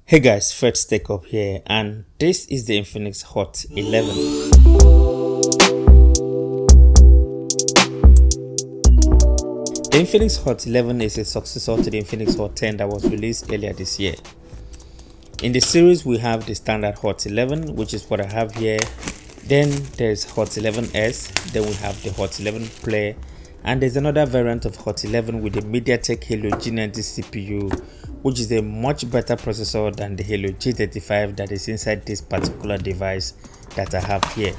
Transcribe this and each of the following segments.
Hey guys, Fred Tech Up here, and this is the Infinix Hot 11. The Infinix Hot 11 is a successor to the Infinix Hot 10 that was released earlier this year. In the series, we have the standard Hot 11, which is what I have here. Then there's Hot 11S, then we have the Hot 11 Play, and there's another variant of Hot 11 with the MediaTek Helio G90 CPU, which is a much better processor than the Helio G37 that is inside this particular device that I have here.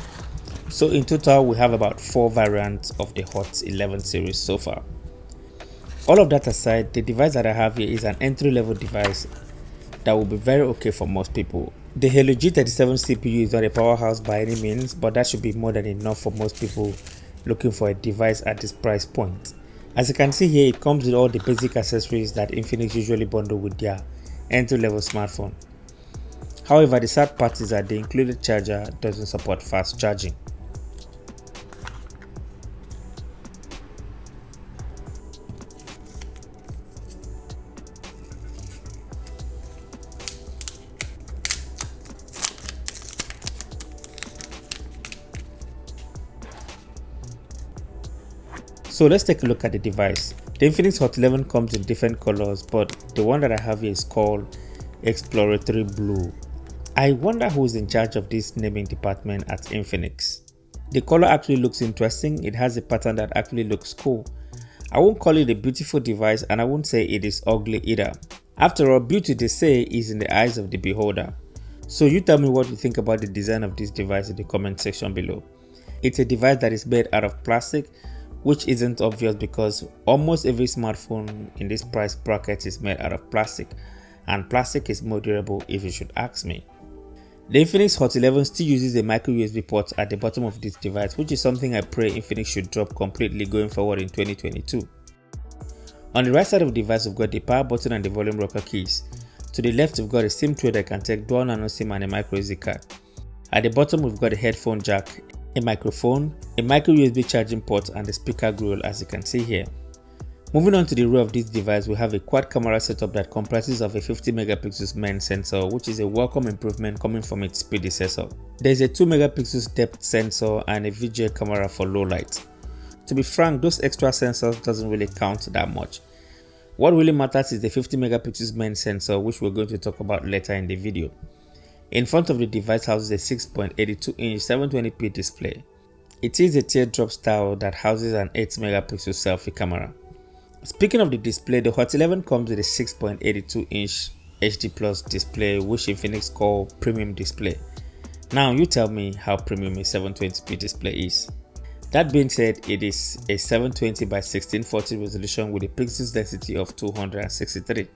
So in total, we have about 4 variants of the Hot 11 series so far. All of that aside, the device that I have here is an entry-level device that will be very okay for most people. The Helio G37 CPU is not a powerhouse by any means, but that should be more than enough for most people looking for a device at this price point. As you can see here, it comes with all the basic accessories that Infinix usually bundle with their entry-level smartphone. However, the sad part is that the included charger doesn't support fast charging. So let's take a look at the device. The Infinix Hot 11 comes in different colors, but the one that I have here is called Exploratory Blue. I wonder who is in charge of this naming department at Infinix. The color actually looks interesting. It has a pattern that actually looks cool. I won't call it a beautiful device, and I won't say it is ugly either. After all, beauty, they say, is in the eyes of the beholder. So you tell me what you think about the design of this device in the comment section below. It's a device that is made out of plastic, which isn't obvious because almost every smartphone in this price bracket is made out of plastic, and plastic is more durable if you should ask me. The Infinix Hot 11 still uses a micro USB port at the bottom of this device, which is something I pray Infinix should drop completely going forward in 2022. On the right side of the device, we've got the power button and the volume rocker keys. To the left, we've got a SIM tray that can take dual nano SIM and a micro SD card. At the bottom, we've got a headphone jack, a microphone, a micro USB charging port, and a speaker grill, as you can see here. Moving on to the rear of this device, we have a quad camera setup that comprises of a 50 megapixels main sensor, which is a welcome improvement coming from its predecessor. There is a 2 megapixels depth sensor and a VGA camera for low light. To be frank, those extra sensors doesn't really count that much. What really matters is the 50 megapixels main sensor, which we're going to talk about later in the video. In front of the device houses a 6.82-inch 720p display. It is a teardrop style that houses an 8 megapixel selfie camera. Speaking of the display, the Hot 11 comes with a 6.82-inch HD Plus display, which Infinix call premium display. Now you tell me how premium a 720p display is. That being said, it is a 720 by 1640 resolution with a pixels density of 263.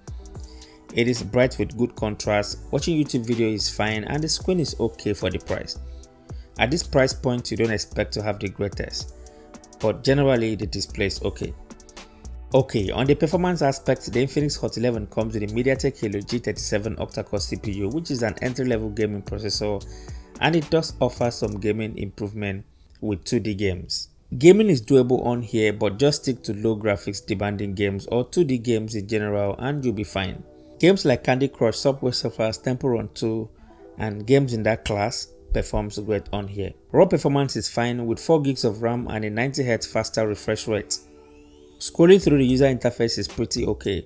It is bright with good contrast, watching YouTube video is fine, and the screen is okay for the price. At this price point, you don't expect to have the greatest, but generally the display is okay. Okay, on the performance aspect, the Infinix Hot 11 comes with a MediaTek Helio G37 octa-core CPU, which is an entry-level gaming processor, and it does offer some gaming improvement with 2D games. Gaming is doable on here, but just stick to low graphics demanding games or 2D games in general and you'll be fine. Games like Candy Crush, Subway Surfers, Temple Run 2, and games in that class performs great on here. Raw performance is fine with 4 gigs of RAM and a 90Hz faster refresh rate. Scrolling through the user interface is pretty okay.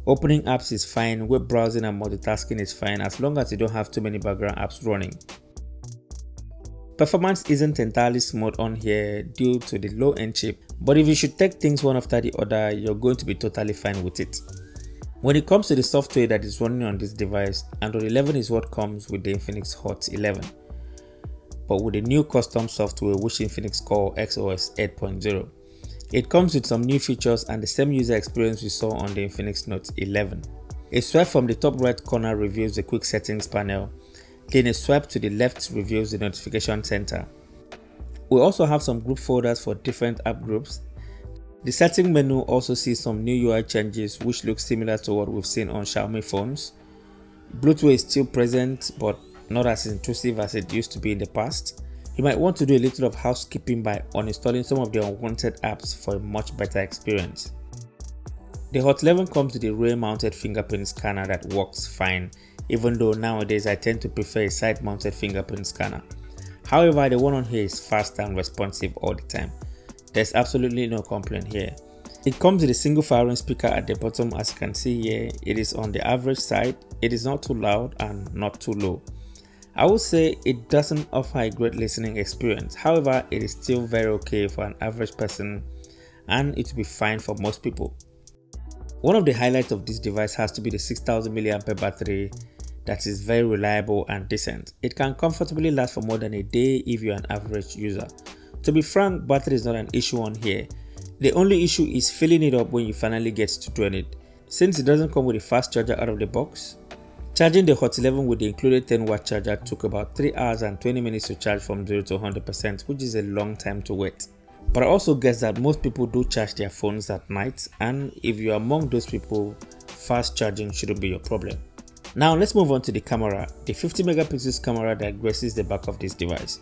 Opening apps is fine, web browsing and multitasking is fine as long as you don't have too many background apps running. Performance isn't entirely smooth on here due to the low-end chip, but if you should take things one after the other, you're going to be totally fine with it. When it comes to the software that is running on this device, Android 11 is what comes with the Infinix Hot 11, but with a new custom software which Infinix call XOS 8.0. It comes with some new features and the same user experience we saw on the Infinix Note 11. A swipe from the top right corner reveals the quick settings panel, then a swipe to the left reveals the notification center. We also have some group folders for different app groups. The setting menu also sees some new UI changes which look similar to what we've seen on Xiaomi phones. Bluetooth is still present but not as intrusive as it used to be in the past. You might want to do a little of housekeeping by uninstalling some of the unwanted apps for a much better experience. The Hot 11 comes with a rear mounted fingerprint scanner that works fine, even though nowadays I tend to prefer a side mounted fingerprint scanner. However, the one on here is fast and responsive all the time. There's absolutely no complaint here. It comes with a single firing speaker at the bottom. As you can see here, it is on the average side. It is not too loud and not too low. I would say it doesn't offer a great listening experience. However, it is still very okay for an average person and it will be fine for most people. One of the highlights of this device has to be the 6000 mAh battery that is very reliable and decent. It can comfortably last for more than a day if you're an average user. To be frank, battery is not an issue on here. The only issue is filling it up when you finally get to drain it. Since it doesn't come with a fast charger out of the box, charging the Hot 11 with the included 10-watt charger took about 3 hours and 20 minutes to charge from 0 to 100%, which is a long time to wait. But I also guess that most people do charge their phones at night, and if you're among those people, fast charging shouldn't be your problem. Now let's move on to the camera, the 50 megapixels camera that graces the back of this device.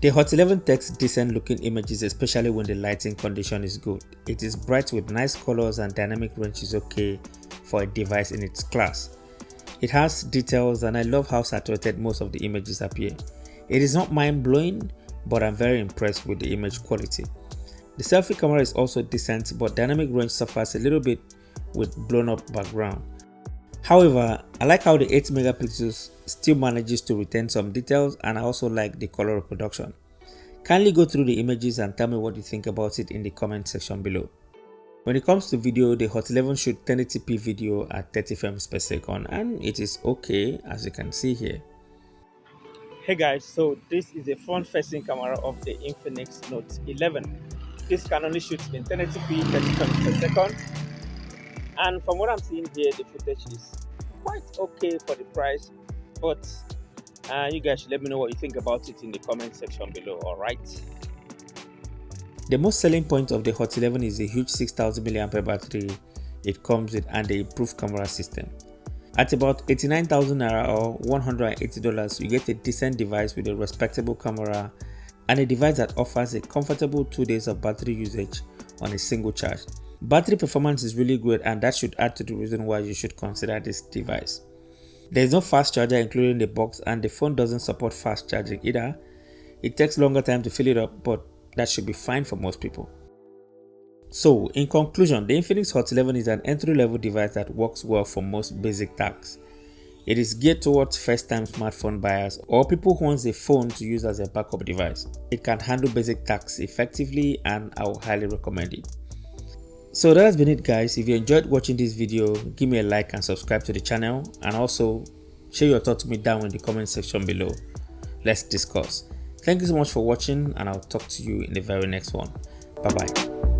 The Hot 11 takes decent looking images, especially when the lighting condition is good. It is bright with nice colors and dynamic range is okay for a device in its class. It has details and I love how saturated most of the images appear. It is not mind-blowing, but I'm very impressed with the image quality. The selfie camera is also decent, but dynamic range suffers a little bit with blown up background. However, I like how the 8 megapixels still manages to retain some details, and I also like the color reproduction. Kindly go through the images and tell me what you think about it in the comment section below. When it comes to video, the Hot 11 shoots 1080p video at 30 frames per second and it is okay, as you can see here. Hey guys, so this is a front-facing camera of the Infinix Note 11. This can only shoot in 1080p 30 frames per second, and from what I'm seeing here, the footage is quite okay for the price. But you guys should let me know what you think about it in the comment section below. Alright. The most selling point of the Hot 11 is the huge 6000 mAh battery it comes with and the improved camera system. At about 89,000 naira or $180, you get a decent device with a respectable camera and a device that offers a comfortable 2 days of battery usage on a single charge. Battery performance is really good, and that should add to the reason why you should consider this device. There is no fast charger included in the box, and the phone doesn't support fast charging either. It takes longer time to fill it up, but that should be fine for most people. So, in conclusion, the Infinix Hot 11 is an entry-level device that works well for most basic tasks. It is geared towards first-time smartphone buyers or people who want a phone to use as a backup device. It can handle basic tasks effectively, and I would highly recommend it. So that has been it, guys. If you enjoyed watching this video, give me a like and subscribe to the channel, and also share your thoughts with me down in the comment section below. Let's discuss. Thank you so much for watching, and I'll talk to you in the very next one. Bye bye.